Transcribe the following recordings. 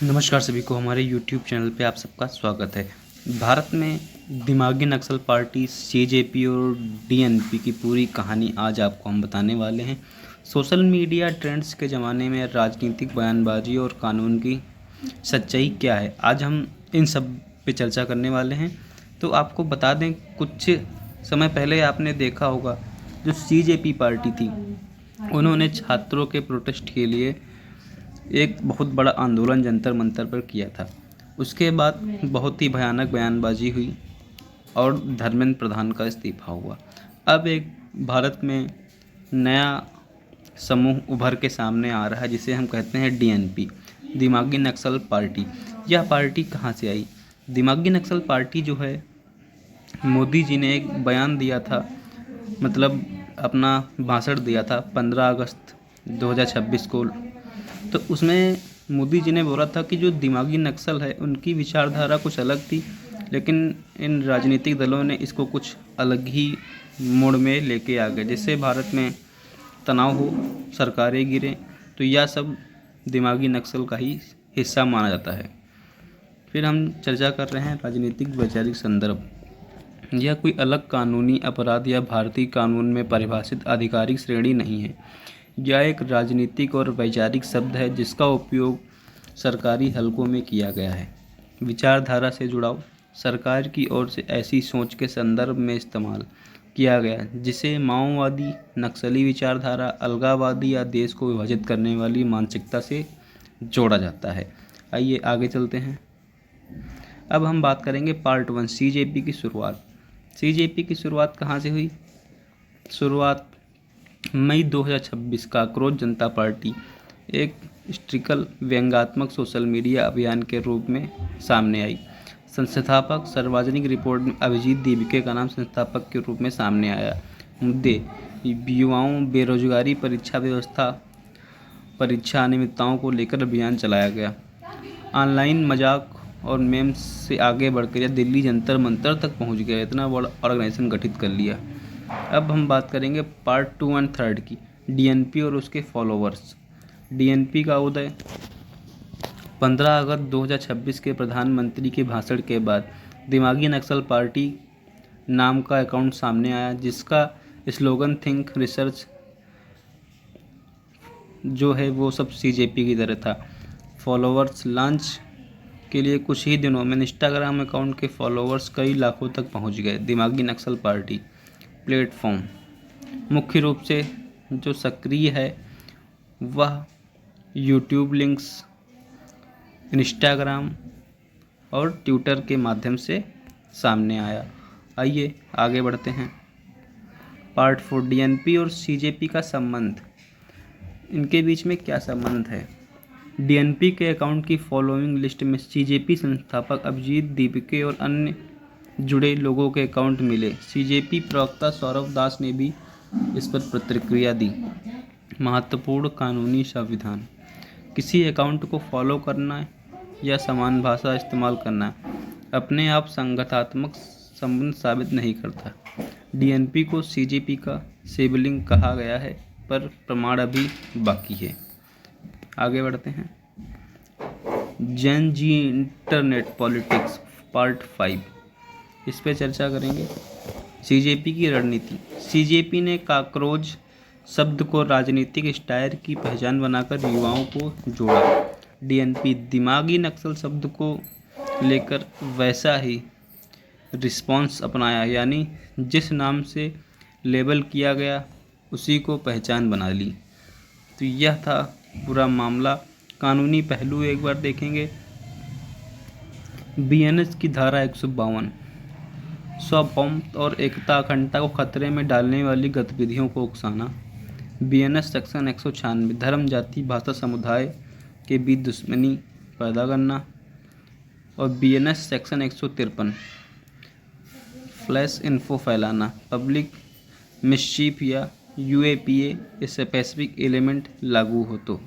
नमस्कार सभी को, हमारे YouTube चैनल पे आप सबका स्वागत है। भारत में दिमागी नक्सल पार्टी सीजेपी और डीएनपी की पूरी कहानी आज आपको हम बताने वाले हैं। सोशल मीडिया ट्रेंड्स के ज़माने में राजनीतिक बयानबाजी और कानून की सच्चाई क्या है, आज हम इन सब पे चर्चा करने वाले हैं। तो आपको बता दें, कुछ समय पहले आपने देखा होगा जो सीजेपी पार्टी थी, उन्होंने छात्रों के प्रोटेस्ट के लिए एक बहुत बड़ा आंदोलन जंतर मंतर पर किया था। उसके बाद बहुत ही भयानक बयानबाजी हुई और धर्मेंद्र प्रधान का इस्तीफा हुआ। अब एक भारत में नया समूह उभर के सामने आ रहा है जिसे हम कहते हैं डीएनपी, दिमागी नक्सल पार्टी। यह पार्टी कहाँ से आई? दिमागी नक्सल पार्टी जो है, मोदी जी ने एक बयान दिया था, मतलब अपना भाषण दिया था 15 अगस्त 2026 को। तो उसमें मोदी जी ने बोला था कि जो दिमागी नक्सल है उनकी विचारधारा कुछ अलग थी, लेकिन इन राजनीतिक दलों ने इसको कुछ अलग ही मोड़ में लेके आ गए, जिससे भारत में तनाव हो, सरकारें गिरें। तो यह सब दिमागी नक्सल का ही हिस्सा माना जाता है। फिर हम चर्चा कर रहे हैं राजनीतिक वैचारिक संदर्भ। यह कोई अलग कानूनी अपराध या भारतीय कानून में परिभाषित आधिकारिक श्रेणी नहीं है। यह एक राजनीतिक और वैचारिक शब्द है जिसका उपयोग सरकारी हलकों में किया गया है। विचारधारा से जुड़ाव सरकार की ओर से ऐसी सोच के संदर्भ में इस्तेमाल किया गया जिसे माओवादी, नक्सली विचारधारा, अलगाववादी या देश को विभाजित करने वाली मानसिकता से जोड़ा जाता है। आइए आगे चलते हैं। अब हम बात करेंगे पार्ट 1, सीजेपी की शुरुआत। सीजेपी की शुरुआत कहाँ से हुई? शुरुआत मई 2026 का क्रोध जनता पार्टी एक स्ट्रिकल व्यंग्यात्मक सोशल मीडिया अभियान के रूप में सामने आई। संस्थापक सार्वजनिक रिपोर्ट में अभिजीत दीपिके का नाम संस्थापक के रूप में सामने आया। मुद्दे: युवाओं, बेरोजगारी, परीक्षा व्यवस्था, परीक्षा अनियमितताओं को लेकर अभियान चलाया गया। ऑनलाइन मजाक और मेम्स से आगे बढ़कर यह दिल्ली जंतर मंतर तक पहुंच गया, इतना बड़ा ऑर्गेनाइजेशन गठित कर लिया। अब हम बात करेंगे पार्ट 2 एंड 3 की, डीएनपी और उसके फॉलोवर्स। डीएनपी का उदय 15 अगस्त 2026 के प्रधानमंत्री के भाषण के बाद दिमागी नक्सल पार्टी नाम का अकाउंट सामने आया, जिसका स्लोगन थिंक रिसर्च जो है वो सब सीजेपी की तरह था। फॉलोवर्स लॉन्च के लिए कुछ ही दिनों में इंस्टाग्राम अकाउंट के फॉलोवर्स कई लाखों तक पहुंच गए। दिमागी नक्सल पार्टी प्लेटफॉर्म मुख्य रूप से जो सक्रिय है वह यूट्यूब लिंक्स, इंस्टाग्राम और ट्विटर के माध्यम से सामने आया। आइए आगे बढ़ते हैं। पार्ट 4, डीएनपी और सीजेपी का संबंध। इनके बीच में क्या संबंध है? डीएनपी के अकाउंट की फॉलोइंग लिस्ट में सीजेपी संस्थापक अभिजीत दीपिके और अन्य जुड़े लोगों के अकाउंट मिले। सीजेपी प्रवक्ता सौरभ दास ने भी इस पर प्रतिक्रिया दी। महत्वपूर्ण कानूनी संविधान: किसी अकाउंट को फॉलो करना या समान भाषा इस्तेमाल करना अपने आप संगठनात्मक संबंध साबित नहीं करता। डीएनपी को सीजेपी का सिबलिंग कहा गया है, पर प्रमाण अभी बाकी है। आगे बढ़ते हैं। जेन जी इंटरनेट पॉलिटिक्स पार्ट 5, इस पे चर्चा करेंगे। सीजेपी की रणनीति: सीजेपी ने काकरोच शब्द को राजनीतिक स्टायर की पहचान बनाकर युवाओं को जोड़ा। डीएनपी दिमागी नक्सल शब्द को लेकर वैसा ही रिस्पॉन्स अपनाया, यानी जिस नाम से लेबल किया गया उसी को पहचान बना ली। तो यह था पूरा मामला। कानूनी पहलू एक बार देखेंगे। बीएनएस की धारा 152 सार्वभौम और एकता अखंडता को खतरे में डालने वाली गतिविधियों को उकसाना। बीएनएस सेक्शन 196 धर्म, जाति, भाषा, समुदाय के बीच दुश्मनी पैदा करना। और बीएनएस सेक्शन 153 फ्लैश इन्फो फैलाना, पब्लिक मिसचीफ या यूएपीए स्पेसिफिक एलिमेंट लागू हो तो।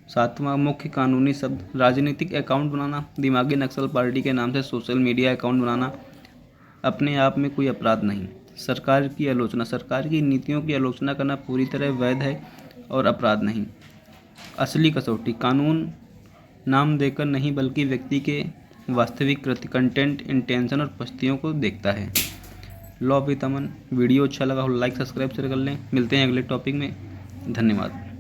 7वां मुख्य कानूनी शब्द राजनीतिक अकाउंट बनाना। दिमागी नक्सल पार्टी के नाम से सोशल मीडिया अकाउंट बनाना अपने आप में कोई अपराध नहीं। सरकार की आलोचना: सरकार की नीतियों की आलोचना करना पूरी तरह वैध है और अपराध नहीं। असली कसौटी: कानून नाम देकर नहीं बल्कि व्यक्ति के वास्तविक कंटेंट, इंटेंशन और पस्तियों को देखता है। Law with Aman. वीडियो अच्छा लगा हो लाइक सब्सक्राइब शेयर कर लें। मिलते हैं अगले टॉपिक में। धन्यवाद।